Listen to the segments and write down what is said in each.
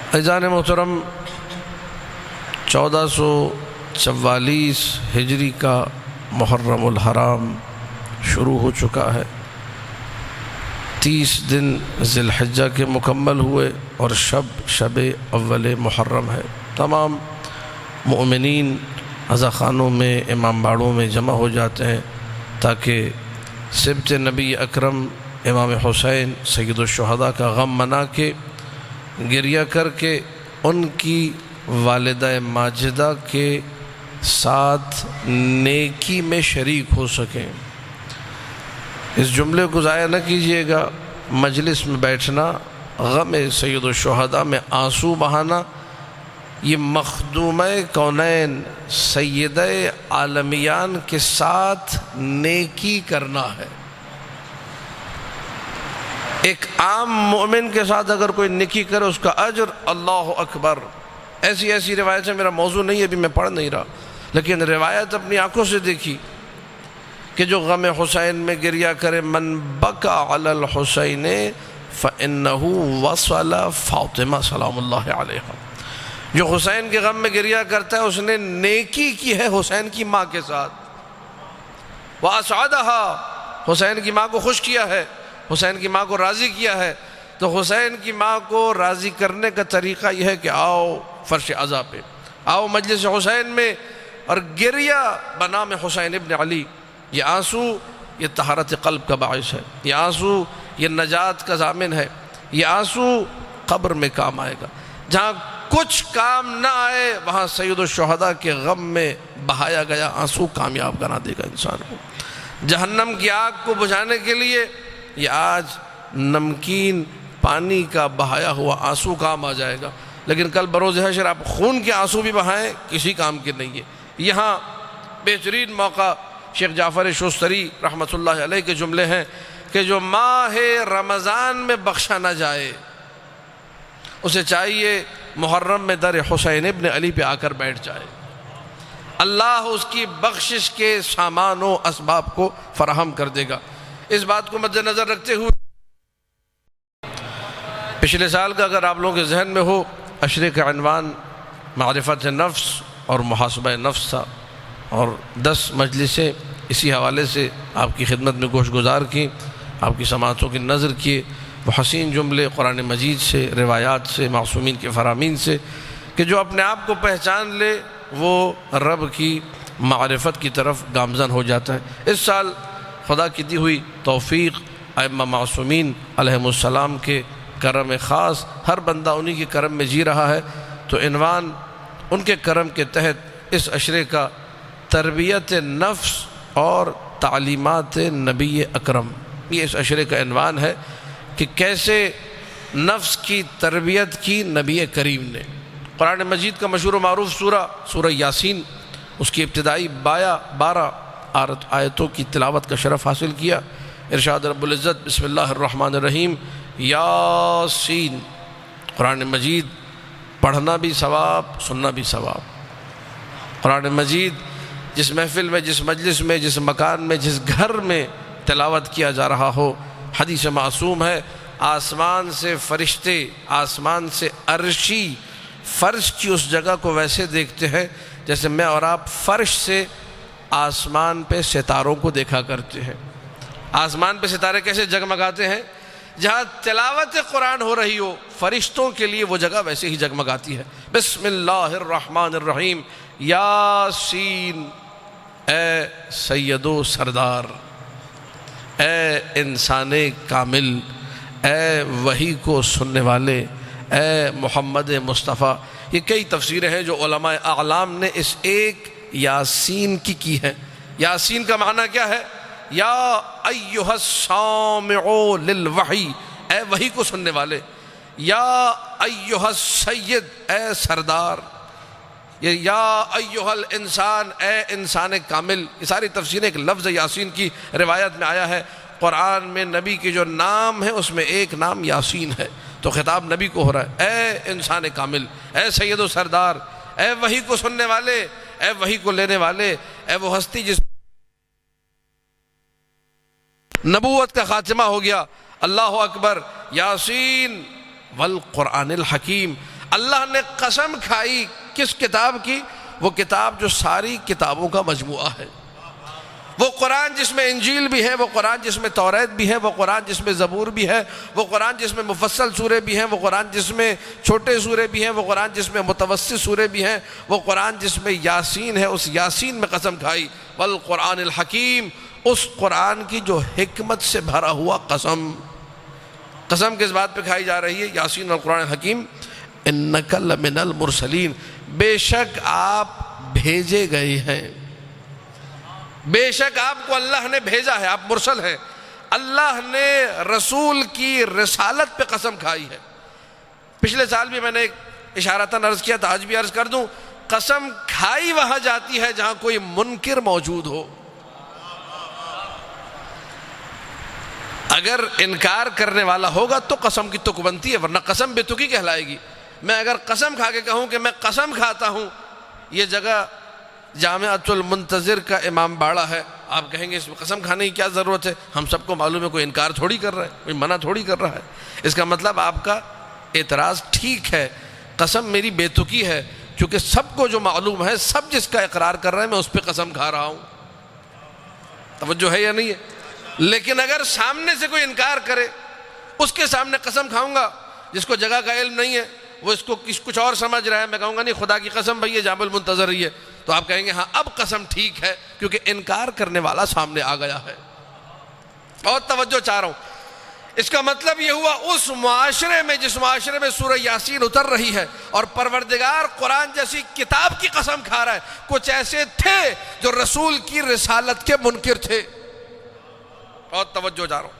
عزیزان محترم، 1444 ہجری کا محرم الحرام شروع ہو چکا ہے۔ 30 دن ذی الحجہ کے مکمل ہوئے اور شب اول محرم ہے۔ تمام مؤمنین عزا خانوں میں، امام باڑوں میں جمع ہو جاتے ہیں تاکہ سبط نبی اکرم امام حسین سید الشہداء کا غم منا کے، گریہ کر کے ان کی والدہ ماجدہ کے ساتھ نیکی میں شریک ہو سکیں۔ اس جملے کو ضائع نہ کیجیے گا۔ مجلس میں بیٹھنا، غم سید الشہداء میں آنسو بہانا، یہ مخدومہ کونین سیدہ عالمیان کے ساتھ نیکی کرنا ہے۔ ایک عام مومن کے ساتھ اگر کوئی نیکی کرے اس کا اجر اللہ اکبر۔ ایسی روایت ہے، میرا موضوع نہیں ہے، ابھی میں پڑھ نہیں رہا، لیکن روایت اپنی آنکھوں سے دیکھی کہ جو غم حسین میں گریہ کرے، من بکا علی الحسین فإنہ وصل فاطمہ سلام اللہ علیہ، جو حسین کے غم میں گریہ کرتا ہے اس نے نیکی کی ہے حسین کی ماں کے ساتھ۔ وَأَسْعَدَهَا، حسین کی ماں کو خوش کیا ہے، حسین کی ماں کو راضی کیا ہے۔ تو حسین کی ماں کو راضی کرنے کا طریقہ یہ ہے کہ آؤ فرش عزا پہ، آؤ مجلس حسین میں، اور گریہ بنام حسین ابن علی۔ یہ آنسو یہ طہارت قلب کا باعث ہے، یہ آنسو یہ نجات کا ضامن ہے، یہ آنسو قبر میں کام آئے گا۔ جہاں کچھ کام نہ آئے وہاں سید الشہداء کے غم میں بہایا گیا آنسو کامیاب بنا دے گا انسان کو۔ جہنم کی آگ کو بجھانے کے لیے یہ آج نمکین پانی کا بہایا ہوا آنسو کام آ جائے گا، لیکن کل بروز حشر آپ خون کے آنسو بھی بہائیں کسی کام کے نہیں ہے۔ یہاں بہترین موقع شیخ جعفر شوستری رحمۃ اللہ علیہ کے جملے ہیں کہ جو ماہ رمضان میں بخشا نہ جائے اسے چاہیے محرم میں در حسین ابن علی پہ آ کر بیٹھ جائے، اللہ اس کی بخشش کے سامان و اسباب کو فراہم کر دے گا۔ اس بات کو مد نظر رکھتے ہوئے پچھلے سال کا اگر آپ لوگوں کے ذہن میں ہو، عشرے کا عنوان معرفت نفس اور محاسبہ نفس تھا، اور 10 مجلسیں اسی حوالے سے آپ کی خدمت میں گوش گزار کی، آپ کی سماعتوں کی نظر کیے، وہ حسین جملے قرآن مجید سے، روایات سے، معصومین کے فرامین سے، کہ جو اپنے آپ کو پہچان لے وہ رب کی معرفت کی طرف گامزن ہو جاتا ہے۔ اس سال خدا کی دی ہوئی توفیق، ائمہ معصومین علیہم السلام کے کرم خاص، ہر بندہ انہی کے کرم میں جی رہا ہے، تو عنوان ان کے کرم کے تحت اس عشرے کا تربیت نفس اور تعلیمات نبی اکرم، یہ اس عشرے کا عنوان ہے کہ کیسے نفس کی تربیت کی نبی کریم نے۔ قرآن مجید کا مشہور و معروف سورہ یاسین، اس کی ابتدائی 12 آیتوں کی تلاوت کا شرف حاصل کیا۔ ارشاد رب العزت، بسم اللہ الرحمن الرحیم، یاسین۔ قرآن مجید پڑھنا بھی ثواب، سننا بھی ثواب۔ قرآن مجید جس محفل میں، جس مجلس میں، جس مکان میں، جس گھر میں تلاوت کیا جا رہا ہو، حدیث معصوم ہے، آسمان سے فرشتے، آسمان سے عرشی فرش کی اس جگہ کو ویسے دیکھتے ہیں جیسے میں اور آپ فرش سے آسمان پہ ستاروں کو دیکھا کرتے ہیں۔ آسمان پہ ستارے کیسے جگمگاتے ہیں؟ جہاں تلاوت قرآن ہو رہی ہو، فرشتوں کے لیے وہ جگہ ویسے ہی جگمگاتی ہے۔ بسم اللہ الرحمن الرحیم، یاسین۔ اے سید و سردار، اے انسان کامل، اے وحی کو سننے والے، اے محمد مصطفیٰ۔ یہ کئی تفسیریں ہیں جو علماء اعلام نے اس ایک یاسین کی ہے۔ یاسین کا معنی کیا ہے؟ یا ایہا السامع للوحی، اے وحی کو سننے والے، یا ایہا السید، اے سردار، یا ایہا الانسان، اے انسان کامل۔ یہ ساری تفسیریں ایک لفظ یاسین کی روایت میں آیا ہے۔ قرآن میں نبی کے جو نام ہے اس میں ایک نام یاسین ہے، تو خطاب نبی کو ہو رہا ہے، اے انسان کامل، اے سید و سردار، اے وحی کو سننے والے، اے وحی کو لینے والے، اے وہ ہستی جس نبوت کا خاتمہ ہو گیا۔ اللہ اکبر، یاسین والقرآن الحکیم۔ اللہ نے قسم کھائی کس کتاب کی؟ وہ کتاب جو ساری کتابوں کا مجموعہ ہے، وہ قرآن جس میں انجیل بھی ہے، وہ قرآن جس میں توریت بھی ہے، وہ قرآن جس میں زبور بھی ہے، وہ قرآن جس میں مفصل سورے بھی ہیں، وہ قرآن جس میں چھوٹے سورے بھی ہیں، وہ قرآن جس میں متوسط سورے بھی ہیں، وہ قرآن جس میں یاسین ہے، اس یاسین میں قسم کھائی، والقرآن الحکیم، اس قرآن کی جو حکمت سے بھرا ہوا قسم۔ قسم کس بات پہ کھائی جا رہی ہے؟ یاسین والقرآن الحکیم، انک لمن المرسلین، بے شک آپ بھیجے گئے ہیں، بے شک آپ کو اللہ نے بھیجا ہے، آپ مرسل ہیں۔ اللہ نے رسول کی رسالت پہ قسم کھائی ہے۔ پچھلے سال بھی میں نے اشارتاً عرض کیا تھا، آج بھی عرض کر دوں، قسم کھائی وہاں جاتی ہے جہاں کوئی منکر موجود ہو۔ اگر انکار کرنے والا ہوگا تو قسم کی تک بنتی ہے، ورنہ قسم بے تکی کہلائے گی۔ میں اگر قسم کھا کے کہوں کہ میں قسم کھاتا ہوں یہ جگہ جامعۃ المنتظر کا امام باڑہ ہے، آپ کہیں گے اس میں قسم کھانے کی کیا ضرورت ہے؟ ہم سب کو معلوم ہے کوئی انکار تھوڑی کر رہا ہے، کوئی منع تھوڑی کر رہا ہے۔ اس کا مطلب آپ کا اعتراض ٹھیک ہے، قسم میری بے تکی ہے، کیونکہ سب کو جو معلوم ہے، سب جس کا اقرار کر رہے ہیں، میں اس پہ قسم کھا رہا ہوں۔ توجہ ہے یا نہیں ہے؟ لیکن اگر سامنے سے کوئی انکار کرے، اس کے سامنے قسم کھاؤں گا، جس کو جگہ کا علم نہیں ہے، وہ اس کو کچھ اور سمجھ رہا ہے، میں کہوں گا نہیں خدا کی قسم بھائی یہ جامع المنتظر ہی ہے، تو آپ کہیں گے ہاں اب قسم ٹھیک ہے، کیونکہ انکار کرنے والا سامنے آ گیا ہے۔ بہت توجہ چاہ رہا ہوں۔ اس کا مطلب یہ ہوا اس معاشرے میں، جس معاشرے میں سورہ یاسین اتر رہی ہے اور پروردگار قرآن جیسی کتاب کی قسم کھا رہا ہے، کچھ ایسے تھے جو رسول کی رسالت کے منکر تھے۔ بہت توجہ چاہ رہا ہوں،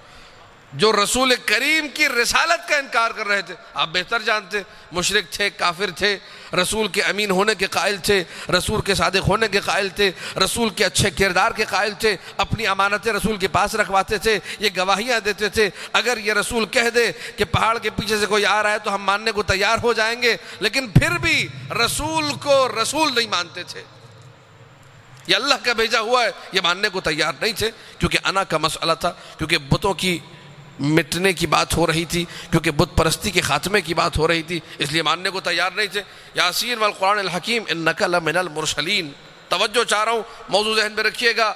جو رسول کریم کی رسالت کا انکار کر رہے تھے۔ آپ بہتر جانتے، مشرک تھے، کافر تھے، رسول کے امین ہونے کے قائل تھے، رسول کے صادق ہونے کے قائل تھے، رسول کے اچھے کردار کے قائل تھے، اپنی امانتیں رسول کے پاس رکھواتے تھے، یہ گواہیاں دیتے تھے، اگر یہ رسول کہہ دے کہ پہاڑ کے پیچھے سے کوئی آ رہا ہے تو ہم ماننے کو تیار ہو جائیں گے، لیکن پھر بھی رسول کو رسول نہیں مانتے تھے۔ یہ اللہ کا بھیجا ہوا ہے، یہ ماننے کو تیار نہیں تھے، کیونکہ انا کا مسئلہ تھا، کیونکہ بتوں کی مٹنے کی بات ہو رہی تھی، کیونکہ بت پرستی کے خاتمے کی بات ہو رہی تھی، اس لیے ماننے کو تیار نہیں تھے۔ یاسین والقرآن الحکیم انک لمن المرسلین۔ توجہ چاہ رہا ہوں، موضوع ذہن میں رکھیے گا،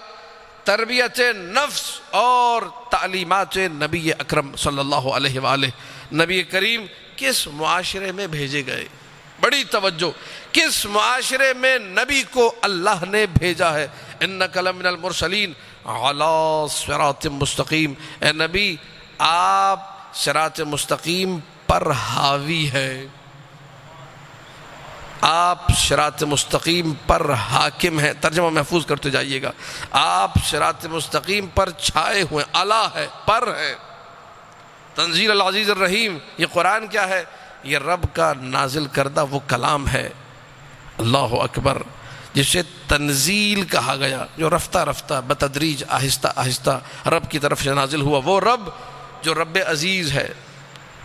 تربیت نفس اور تعلیمات نبی اکرم صلی اللہ علیہ وآلہ۔ نبی کریم کس معاشرے میں بھیجے گئے؟ بڑی توجہ، کس معاشرے میں نبی کو اللہ نے بھیجا ہے؟ انک لمن المرسلین علی صراط مستقیم، اے نبی آپ صراط مستقیم پر حاوی ہے، آپ صراط مستقیم پر حاکم ہیں۔ ترجمہ محفوظ کرتے جائیے گا، آپ صراط مستقیم پر چھائے ہوئے، اعلیٰ ہے، پر ہے۔ تنزیل العزیز الرحیم، یہ قرآن کیا ہے؟ یہ رب کا نازل کردہ وہ کلام ہے، اللہ اکبر، جسے تنزیل کہا گیا، جو رفتہ رفتہ بتدریج آہستہ آہستہ رب کی طرف سے نازل ہوا۔ وہ رب جو رب عزیز ہے،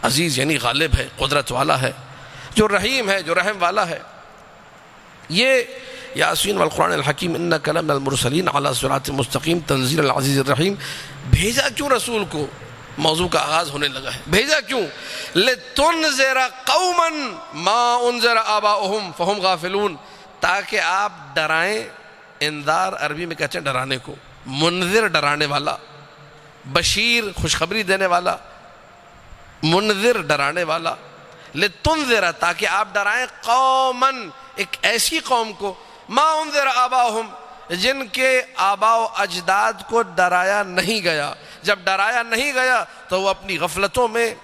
عزیز یعنی غالب ہے، قدرت والا ہے، جو رحیم ہے، جو رحم والا ہے۔ یہ یاسین والقرآن الحکیم انک لمن المرسلین علی صراط مستقیم تنزیل العزیز الرحیم۔ بھیجا کیوں رسول کو؟ موضوع کا آغاز ہونے لگا ہے، بھیجا کیوں؟ لِتُنذِرَ قَوْمًا مَا أُنذِرَ آبَاؤُهُمْ فَهُمْ غَافِلُونَ، تاکہ آپ ڈرائیں۔ انذار عربی میں کہتے ہیں ڈرانے کو، منذر ڈرانے والا، بشیر خوشخبری دینے والا، منذر ڈرانے والا۔ لِتُنذِرَ تاکہ آپ ڈرائیں، قوماً ایک ایسی قوم کو، مَا أُنذِرَ آبَاؤُهُمْ جن کے آباء و اجداد کو ڈرایا نہیں گیا۔ جب ڈرایا نہیں گیا تو وہ اپنی غفلتوں میں،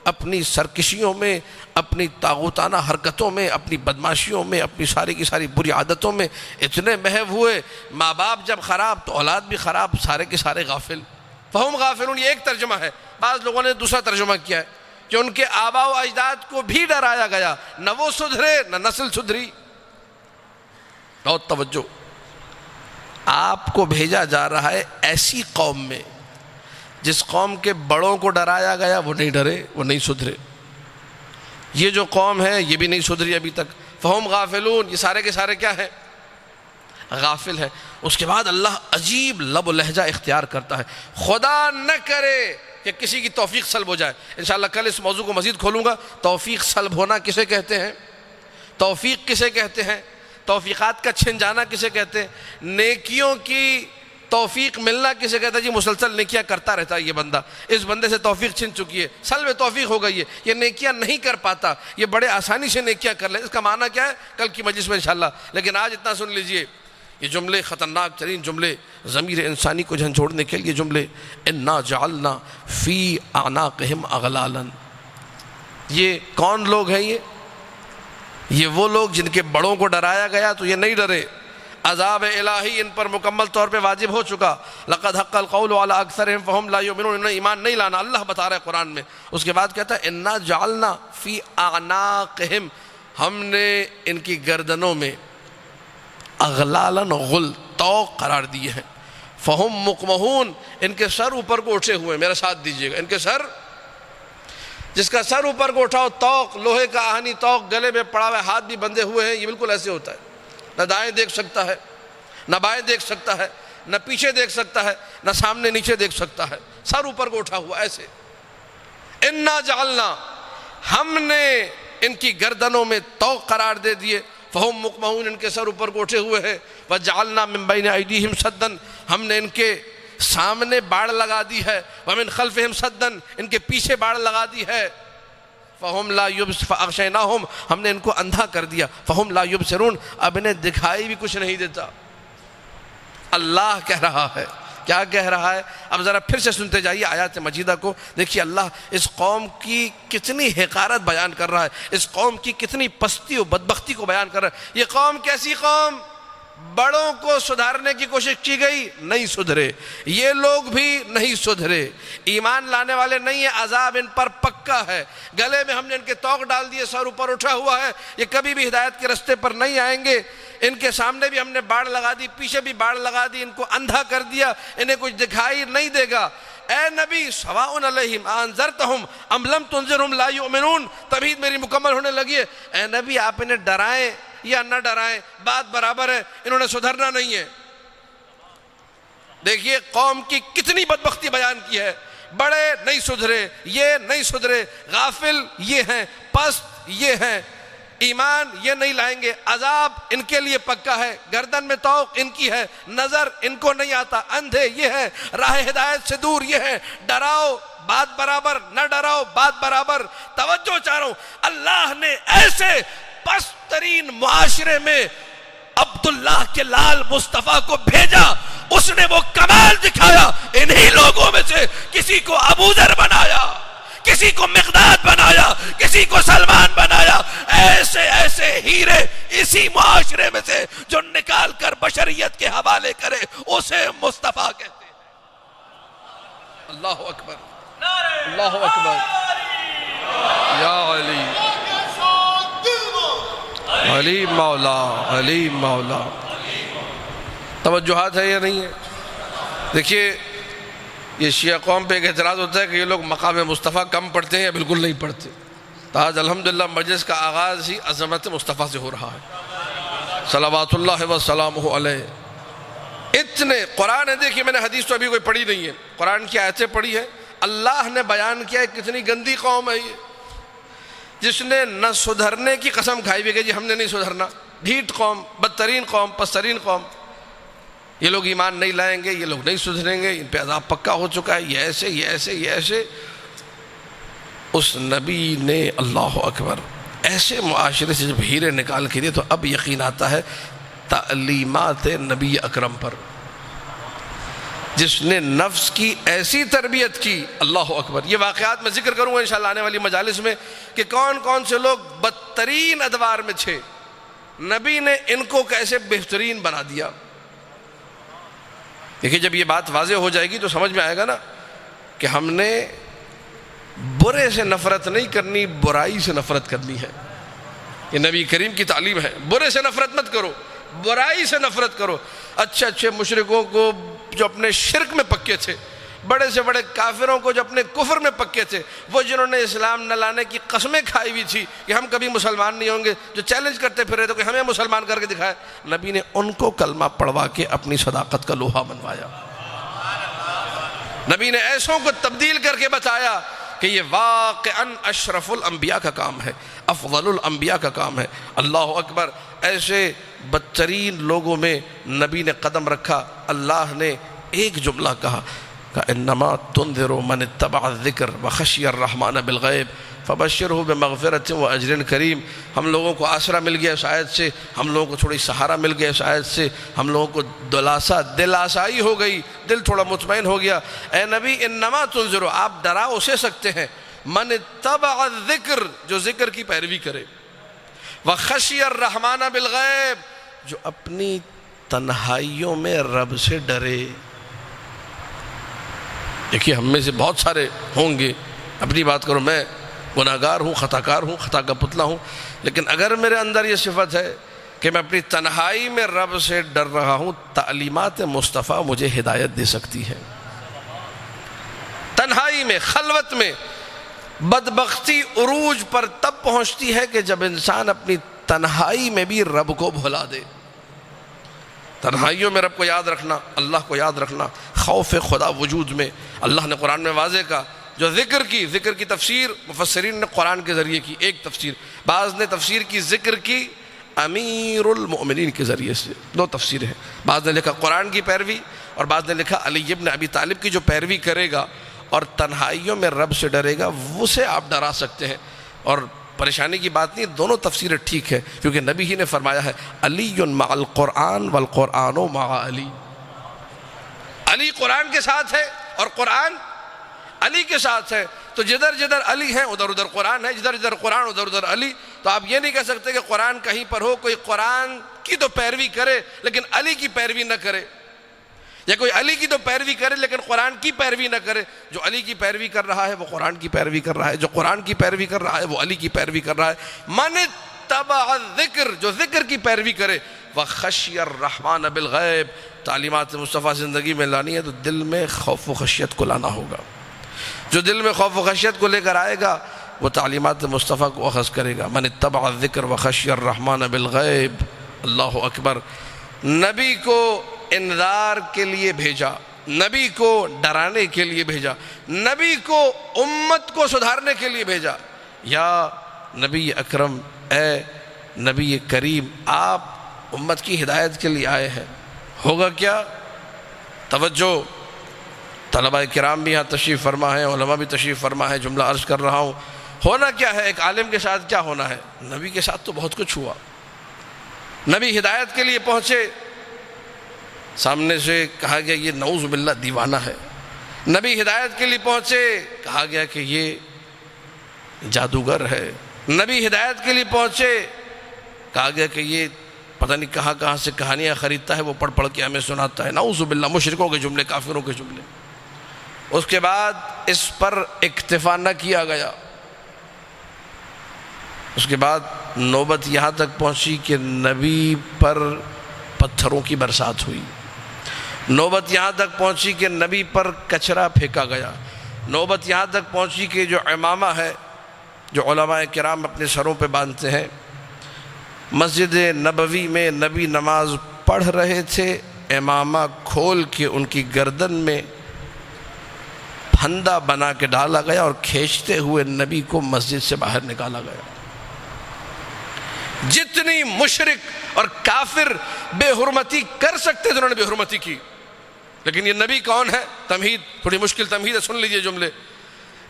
اپنی سرکشیوں میں، اپنی طاغوتانہ حرکتوں میں، اپنی بدماشیوں میں، اپنی ساری کی ساری بری عادتوں میں اتنے محو ہوئے۔ ماں باپ جب خراب تو اولاد بھی خراب، سارے کے سارے غافل۔ فہم غافلون، یہ ایک ترجمہ ہے۔ بعض لوگوں نے دوسرا ترجمہ کیا ہے کہ ان کے آباء و اجداد کو بھی ڈرایا گیا، نہ وہ سدھرے نہ نسل سدھری۔ بہت توجہ، آپ کو بھیجا جا رہا ہے ایسی قوم میں جس قوم کے بڑوں کو ڈرایا گیا، وہ نہیں ڈرے، وہ نہیں سدھرے۔ یہ جو قوم ہے یہ بھی نہیں سدھری ابھی تک۔ فہم غافلون، یہ سارے کے سارے کیا ہیں؟ غافل ہے۔ اس کے بعد اللہ عجیب لب و لہجہ اختیار کرتا ہے، خدا نہ کرے کہ کسی کی توفیق سلب ہو جائے. انشاءاللہ کل اس موضوع کو مزید کھولوں گا. توفیق سلب ہونا کسے کہتے ہیں؟ توفیق کسے کہتے ہیں؟ توفیقات کا چھن جانا کسے کہتے ہیں؟ نیکیوں کی توفیق ملنا کسے کہتا ہے؟ جی مسلسل نیکیاں کرتا رہتا ہے یہ بندہ، اس بندے سے توفیق چھن چکی ہے، سلب توفیق ہو گئی ہے، یہ نیکیاں نہیں کر پاتا، یہ بڑے آسانی سے نیکیاں کر لے. اس کا معنی کیا ہے کل کی مجلس میں انشاءاللہ. لیکن آج اتنا سن لیجئے، یہ جملے خطرناک ترین جملے، ضمیر انسانی کو جھنجھوڑنے کے لیے جملے. انا جعلنا فی اعناقہم اغلالا. یہ کون لوگ ہیں؟ یہ وہ لوگ جن کے بڑوں کو ڈرایا گیا تو یہ نہیں ڈرے. عذاب الہی ان پر مکمل طور پہ واجب ہو چکا. لقد حق القول علی اکثرہم فہم لا یؤمنون. انہیں ایمان نہیں لانا، اللہ بتا رہا ہے قرآن میں. اس کے بعد کہتا ہے انا جعلنا فی اعناقہم، ہم نے ان کی گردنوں میں اغلالا غل طوق قرار دیے ہیں. فہم مقمحون، ان کے سر اوپر کو اٹھے ہوئے. میرا ساتھ دیجئے گا، ان کے سر، جس کا سر اوپر کو اٹھاؤ، طوق لوہے کا آہنی طوق گلے میں پڑا ہوا ہے، ہاتھ بھی بندھے ہوئے ہیں. یہ بالکل ایسے ہوتا ہے، نہ دائیں دیکھ سکتا ہے، نہ بائیں دیکھ سکتا ہے، نہ پیچھے دیکھ سکتا ہے، نہ سامنے نیچے دیکھ سکتا ہے. سر اوپر کو اٹھا ہوا ایسے. انا جعلنا، ہم نے ان کی گردنوں میں طوق قرار دے دیے. فہم مقمحون، ان کے سر اوپر کو اٹھے ہوئے ہیں. وجعلنا من بین ایدیہم سدا، ہم نے ان کے سامنے باڑ لگا دی ہے. ومن خلفہم سدا، ان کے پیچھے باڑ لگا دی ہے. فہم لا یبصرون، فاغشیناہم، ہم نے ان کو اندھا کر دیا. فہم لا یبصرون، اب انہیں دکھائی بھی کچھ نہیں دیتا. اللہ کہہ رہا ہے. کیا کہہ رہا ہے؟ اب ذرا پھر سے سنتے جائیے آیات مجیدہ کو. دیکھیے اللہ اس قوم کی کتنی حقارت بیان کر رہا ہے، اس قوم کی کتنی پستی و بدبختی کو بیان کر رہا ہے. یہ قوم کیسی قوم؟ بڑوں کو سدھارنے کی کوشش کی گئی، نہیں سدھرے. یہ لوگ بھی نہیں سدھرے، ایمان لانے والے نہیں ہیں. عذاب ان پر پکا ہے. گلے میں ہم نے ان کے طوق ڈال دیے، سر اوپر اٹھا ہوا ہے. یہ کبھی بھی ہدایت کے رستے پر نہیں آئیں گے. ان کے سامنے بھی ہم نے باڑ لگا دی، پیچھے بھی باڑ لگا دی، ان کو اندھا کر دیا، انہیں کچھ دکھائی نہیں دے گا. اے نبی سواء علیہم انذرتہم ام لم تنذرہم لا یؤمنون. تمہید میری مکمل ہونے لگی ہے. اے نبی آپ انہیں ڈرائیں یا نہ ڈرائیں، بات برابر ہے، انہوں نے سدھرنا نہیں ہے. دیکھیے قوم کی کتنی بدبختی بیان کی ہے. بڑے نہیں سدھرے، یہ نہیں سدھرے، غافل یہ ہیں، پست یہ ہیں، ایمان یہ نہیں لائیں گے. عذاب ان کے لیے پکا ہے. گردن میں طوق ان کی ہے، نظر ان کو نہیں آتا، اندھے یہ ہیں، راہ ہدایت سے دور یہ ہیں. ڈراؤ بات برابر، نہ ڈراؤ بات برابر. توجہ چاہ رہا ہوں، اللہ نے ایسے پست ترین معاشرے میں عبداللہ کے لال مصطفیٰ کو بھیجا. اس نے وہ کمال دکھایا. انہی لوگوں میں سے کسی کو ابو ذر بنایا، کسی کو مقداد بنایا، کسی کو سلمان بنایا. ایسے ایسے ہیرے اسی معاشرے میں سے جو نکال کر بشریت کے حوالے کرے، اسے مصطفیٰ کہتے ہیں. اللہ اکبر، اللہ اکبر. یا علی، علی مولا، علی مولا. توجہات ہے یا نہیں ہے؟ دیکھیے یہ شیعہ قوم پہ ایک اعتراض ہوتا ہے کہ یہ لوگ مقام مصطفیٰ کم پڑھتے ہیں یا بالکل نہیں پڑھتے. تو آج الحمدللہ مجلس کا آغاز ہی عظمت مصطفیٰ سے ہو رہا ہے، صلوات اللہ وسلامہ علیہ. اتنے قرآن ہے. دیکھیے میں نے حدیث تو ابھی کوئی پڑھی نہیں ہے، قرآن کی آیتیں پڑھی ہے. اللہ نے بیان کیا ہے کتنی گندی قوم ہے یہ، جس نے نہ سدھرنے کی قسم کھائی بھی کہ جی ہم نے نہیں سدھرنا. ڈھیٹ قوم، بدترین قوم، پسترین قوم. یہ لوگ ایمان نہیں لائیں گے، یہ لوگ نہیں سدھریں گے، ان پہ عذاب پکا ہو چکا ہے. یہ ایسے، یہ ایسے، یہ ایسے. اس نبی نے اللہ اکبر ایسے معاشرے سے جب ہیرے نکال کے دیے تو اب یقین آتا ہے تعلیمات نبی اکرم پر، جس نے نفس کی ایسی تربیت کی. اللہ اکبر. یہ واقعات میں ذکر کروں گا انشاءاللہ آنے والی مجالس میں کہ کون کون سے لوگ بدترین ادوار میں تھے، نبی نے ان کو کیسے بہترین بنا دیا. دیکھیں جب یہ بات واضح ہو جائے گی تو سمجھ میں آئے گا نا کہ ہم نے برے سے نفرت نہیں کرنی، برائی سے نفرت کرنی ہے. یہ نبی کریم کی تعلیم ہے. برے سے نفرت مت کرو، برائی سے نفرت کرو. اچھے اچھے مشرکوں کو جو اپنے شرک میں پکے تھے، بڑے سے بڑے کافروں کو جو اپنے کفر میں پکے تھے، وہ جنہوں نے اسلام نہ لانے کی قسمیں کھائی ہوئی تھی کہ ہم کبھی مسلمان نہیں ہوں گے، جو چیلنج کرتے پھر رہے تھے کہ ہمیں مسلمان کر کے دکھائے، نبی نے ان کو کلمہ پڑھوا کے اپنی صداقت کا لوہا بنوایا. نبی نے ایسوں کو تبدیل کر کے بتایا کہ یہ واقعاً اشرف الانبیاء کا کام ہے، افضل الانبیاء کا کام ہے۔ اللہ اکبر، ایسے بدترین لوگوں میں نبی نے قدم رکھا۔ اللہ نے ایک جملہ کہا کہ انما تنذر من اتبع الذکر وخشی الرحمن بالغیب فبشرہ بمغفرۃ واجر کریم۔ ہم لوگوں کو آسرا مل گیا اس آیت سے، ہم لوگوں کو تھوڑی سہارا مل گیا اس آیت سے، ہم لوگوں کو دل آسائی ہو گئی، دل تھوڑا مطمئن ہو گیا۔ اے نبی انما تنذر، آپ ڈرا اسے سکتے ہیں، من اتبع الذکر، جو ذکر کی پیروی کرے، وخشی الرحمن بالغیب، جو اپنی تنہائیوں میں رب سے ڈرے۔ دیکھیے ہم میں سے بہت سارے ہوں گے، اپنی بات کرو، میں گناہگار ہوں، خطا کار ہوں، خطا کا پتلا ہوں، لیکن اگر میرے اندر یہ صفت ہے کہ میں اپنی تنہائی میں رب سے ڈر رہا ہوں، تعلیمات مصطفیٰ مجھے ہدایت دے سکتی ہے۔ تنہائی میں، خلوت میں بدبختی عروج پر تب پہنچتی ہے کہ جب انسان اپنی تنہائی میں بھی رب کو بھلا دے۔ تنہائیوں میں رب کو یاد رکھنا، اللہ کو یاد رکھنا، خوف خدا وجود میں۔ اللہ نے قرآن میں واضح کہا، جو ذکر کی تفسیر مفسرین نے قرآن کے ذریعے کی، ایک تفسیر، بعض نے تفسیر کی ذکر کی امیر المؤمنین کے ذریعے سے، دو تفسیر ہیں۔ بعض نے لکھا قرآن کی پیروی، اور بعض نے لکھا علی ابن ابی طالب کی جو پیروی کرے گا اور تنہائیوں میں رب سے ڈرے گا، اسے آپ ڈرا سکتے ہیں۔ اور پریشانی کی بات نہیں، دونوں تفسیریں ٹھیک ہے، کیونکہ نبی ہی نے فرمایا ہے علی مع القرآن والقرآن مع علی۔ علی قرآن کے ساتھ ہے اور قرآن علی کے ساتھ ہے، تو جدھر جدھر علی ہیں ادھر ادھر قرآن ہے، جدھر جدھر قرآن ادھر ادھر علی۔ تو آپ یہ نہیں کہہ سکتے کہ قرآن کہیں پر ہو، کوئی قرآن کی تو پیروی کرے لیکن علی کی پیروی نہ کرے، یا کوئی علی کی تو پیروی کرے لیکن قرآن کی پیروی نہ کرے۔ جو علی کی پیروی کر رہا ہے وہ قرآن کی پیروی کر رہا ہے، جو قرآن کی پیروی کر رہا ہے وہ علی کی پیروی کر رہا ہے۔ من اتبع الذکر، جو ذکر کی پیروی کرے، وخشی الرحمن بالغیب، تعلیمات مصطفیٰ زندگی میں لانی ہے تو دل میں خوف و خشیت کو لانا ہوگا۔ جو دل میں خوف و خشیت کو لے کر آئے گا وہ تعلیمات مصطفیٰ کو اخذ کرے گا۔ من اتبع الذکر وخشی الرحمن بالغیب۔ اللہ اکبر، نبی کو انذار کے لیے بھیجا، نبی کو ڈرانے کے لیے بھیجا، نبی کو امت کو سدھارنے کے لیے بھیجا۔ یا نبی اکرم، اے نبی کریم، آپ امت کی ہدایت کے لیے آئے ہیں، ہوگا کیا؟ توجہ، طلباء کرام بھی یہاں تشریف فرما ہے، علماء بھی تشریف فرما ہے، جملہ عرض کر رہا ہوں، ہونا کیا ہے؟ ایک عالم کے ساتھ کیا ہونا ہے؟ نبی کے ساتھ تو بہت کچھ ہوا۔ نبی ہدایت کے لیے پہنچے، سامنے سے کہا گیا یہ نعوذ باللہ دیوانہ ہے۔ نبی ہدایت کے لیے پہنچے، کہا گیا کہ یہ جادوگر ہے۔ نبی ہدایت کے لیے پہنچے، کہا گیا کہ یہ پتہ نہیں کہاں کہاں سے کہانیاں خریدتا ہے، وہ پڑھ پڑھ کے ہمیں سناتا ہے۔ نعوذ باللہ، مشرکوں کے جملے، کافروں کے جملے۔ اس کے بعد اس پر اکتفا نہ کیا گیا، اس کے بعد نوبت یہاں تک پہنچی کہ نبی پر پتھروں کی برسات ہوئی، نوبت یہاں تک پہنچی کہ نبی پر کچرا پھینکا گیا، نوبت یہاں تک پہنچی کہ جو عمامہ ہے جو علماء کرام اپنے سروں پہ باندھتے ہیں، مسجد نبوی میں نبی نماز پڑھ رہے تھے، عمامہ کھول کے ان کی گردن میں پھندا بنا کے ڈالا گیا اور کھینچتے ہوئے نبی کو مسجد سے باہر نکالا گیا۔ جتنی مشرک اور کافر بے حرمتی کر سکتے تھے انہوں نے بے حرمتی کی، لیکن یہ نبی کون ہے؟ تمہید، تھوڑی مشکل تمہید ہے، سن لیجئے جملے۔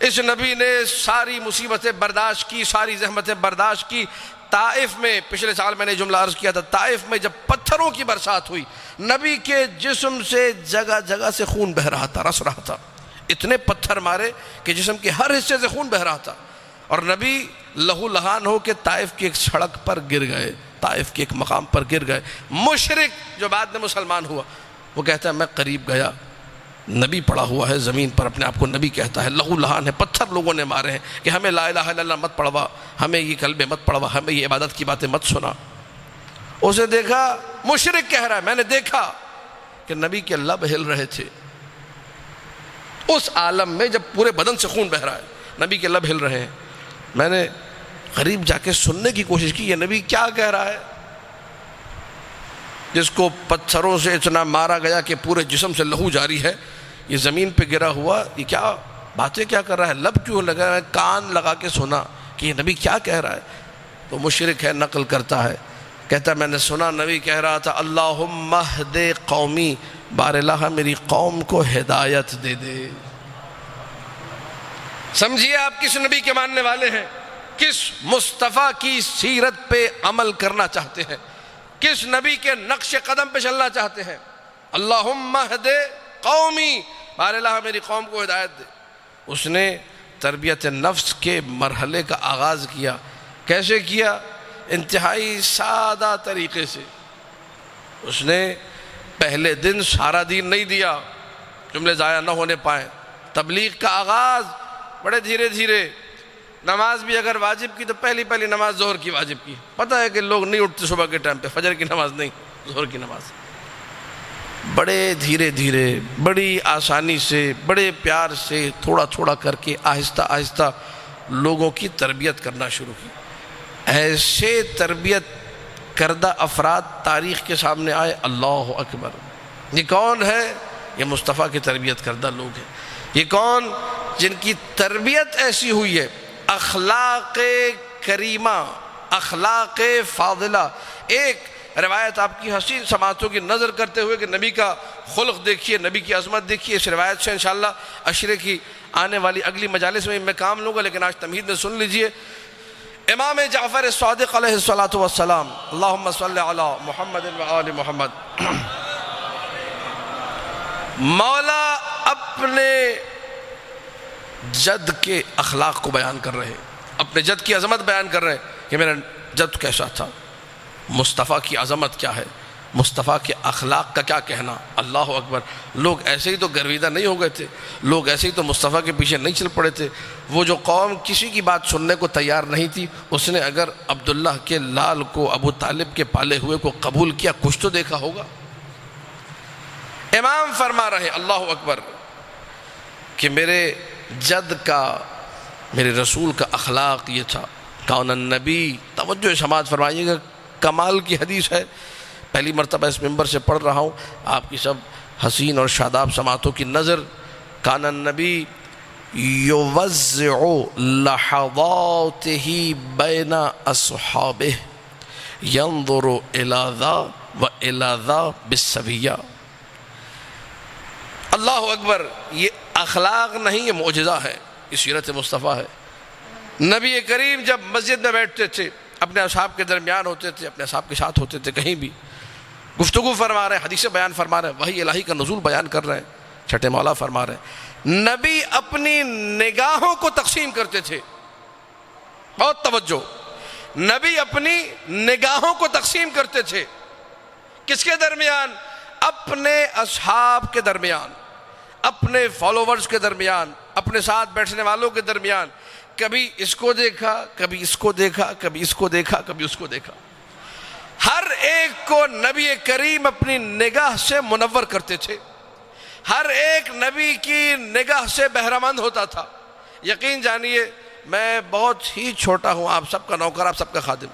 اس نبی نے ساری مصیبتیں برداشت کی، ساری زحمتیں برداشت کی۔ طائف میں، پچھلے سال میں نے جملہ عرض کیا تھا، طائف میں جب پتھروں کی برسات ہوئی، نبی کے جسم سے جگہ جگہ سے خون بہ رہا تھا، رس رہا تھا، اتنے پتھر مارے کہ جسم کے ہر حصے سے خون بہ رہا تھا، اور نبی لہو لہان ہو کے طائف کی ایک سڑک پر گر گئے، طائف کے ایک مقام پر گر گئے۔ مشرک جو بعد میں مسلمان ہوا وہ کہتا ہے میں قریب گیا، نبی پڑا ہوا ہے زمین پر، اپنے آپ کو نبی کہتا ہے، لہو لہان ہے، پتھر لوگوں نے مارے ہیں کہ ہمیں لا الہ الا اللہ مت پڑھوا، ہمیں یہ کلمے مت پڑھوا، ہمیں یہ عبادت کی باتیں مت سنا۔ اسے دیکھا، مشرک کہہ رہا ہے میں نے دیکھا کہ نبی کے لب ہل رہے تھے اس عالم میں جب پورے بدن سے خون بہ رہا ہے، نبی کے لب ہل رہے ہیں۔ میں نے قریب جا کے سننے کی کوشش کی یہ نبی کیا کہہ رہا ہے، جس کو پتھروں سے اتنا مارا گیا کہ پورے جسم سے لہو جاری ہے، یہ زمین پہ گرا ہوا یہ کیا باتیں کیا کر رہا ہے، لب کیوں لگا ہے، کان لگا کے سنا کہ یہ نبی کیا کہہ رہا ہے۔ تو مشرک ہے، نقل کرتا ہے، کہتا ہے میں نے سنا نبی کہہ رہا تھا اللہم اہد قومی، بار الہ میری قوم کو ہدایت دے دے۔ سمجھیے آپ کس نبی کے ماننے والے ہیں، کس مصطفیٰ کی سیرت پہ عمل کرنا چاہتے ہیں، کس نبی کے نقش قدم پہ چلنا چاہتے ہیں۔ اللہم اہد قومی، بار الہ میری قوم کو ہدایت دے۔ اس نے تربیت نفس کے مرحلے کا آغاز کیا۔ کیسے کیا؟ انتہائی سادہ طریقے سے۔ اس نے پہلے دن سارا دین نہیں دیا، جملے ضائع نہ ہونے پائیں۔ تبلیغ کا آغاز بڑے دھیرے دھیرے، نماز بھی اگر واجب کی تو پہلی نماز ظہر کی واجب کی۔ پتہ ہے کہ لوگ نہیں اٹھتے صبح کے ٹائم پہ، فجر کی نماز نہیں، ظہر کی نماز۔ بڑے دھیرے دھیرے، بڑی آسانی سے، بڑے پیار سے، تھوڑا تھوڑا کر کے آہستہ آہستہ لوگوں کی تربیت کرنا شروع کی۔ ایسے تربیت کردہ افراد تاریخ کے سامنے آئے، اللہ اکبر۔ یہ کون ہے؟ یہ مصطفیٰ کی تربیت کردہ لوگ ہیں۔ یہ کون؟ جن کی تربیت ایسی ہوئی ہے، اخلاق کریمہ، اخلاق فاضلہ۔ ایک روایت آپ کی حسین سماعتوں کی نظر کرتے ہوئے کہ نبی کا خلق دیکھیے، نبی کی عظمت دیکھیے۔ اس روایت سے انشاءاللہ عشرے کی آنے والی اگلی مجالس میں کام لوں گا، لیکن آج تمہید میں سن لیجئے۔ امام جعفر صادق علیہ السلام، اللہم صلی علی محمد و آل محمد۔ مولا اپنے جد کے اخلاق کو بیان کر رہے ہیں، اپنے جد کی عظمت بیان کر رہے ہیں کہ میرا جد کیسا تھا، مصطفیٰ کی عظمت کیا ہے، مصطفیٰ کے اخلاق کا کیا کہنا۔ اللہ اکبر۔ لوگ ایسے ہی تو گرویدہ نہیں ہو گئے تھے، لوگ ایسے ہی تو مصطفیٰ کے پیچھے نہیں چل پڑے تھے۔ وہ جو قوم کسی کی بات سننے کو تیار نہیں تھی، اس نے اگر عبداللہ کے لال کو، ابو طالب کے پالے ہوئے کو قبول کیا، کچھ تو دیکھا ہوگا۔ امام فرما رہے اللہ اکبر کہ میرے جد کا، میرے رسول کا اخلاق یہ تھا۔ کون النبی، توجہ سماعت فرمائیے گا، کمال کی حدیث ہے، پہلی مرتبہ اس منبر سے پڑھ رہا ہوں، آپ کی سب حسین اور شاداب سماعتوں کی نظر۔ کان النبی یوزع لحظاتہ بین اصحابہ ینظر الی ذا و الی ذا بالسویہ۔ اللہ اکبر۔ یہ اخلاق نہیں، یہ معجزہ ہے، یہ سیرت مصطفیٰ ہے۔ نبی کریم جب مسجد میں بیٹھتے تھے، اپنے اصحاب کے درمیان ہوتے تھے، اپنے اصحاب کے ساتھ ہوتے تھے، کہیں بھی گفتگو فرما رہے ہیں، حدیث بیان فرما رہے ہیں، وحی الہی کا نزول بیان کر رہے ہیں، چھٹے مولا فرما رہے ہیں، نبی اپنی نگاہوں کو تقسیم کرتے تھے۔ بہت توجہ، نبی اپنی نگاہوں کو تقسیم کرتے تھے۔ کس کے درمیان؟ اپنے اصحاب کے درمیان، اپنے فالوورز کے درمیان، اپنے ساتھ بیٹھنے والوں کے درمیان۔ کبھی اس کو دیکھا، کبھی اس کو دیکھا، کبھی اس کو دیکھا، کبھی اس کو دیکھا۔ ہر ایک کو نبی کریم اپنی نگاہ سے منور کرتے تھے، ہر ایک نبی کی نگاہ سے بہرمند ہوتا تھا۔ یقین جانیے میں بہت ہی چھوٹا ہوں، آپ سب کا نوکر، آپ سب کا خادم۔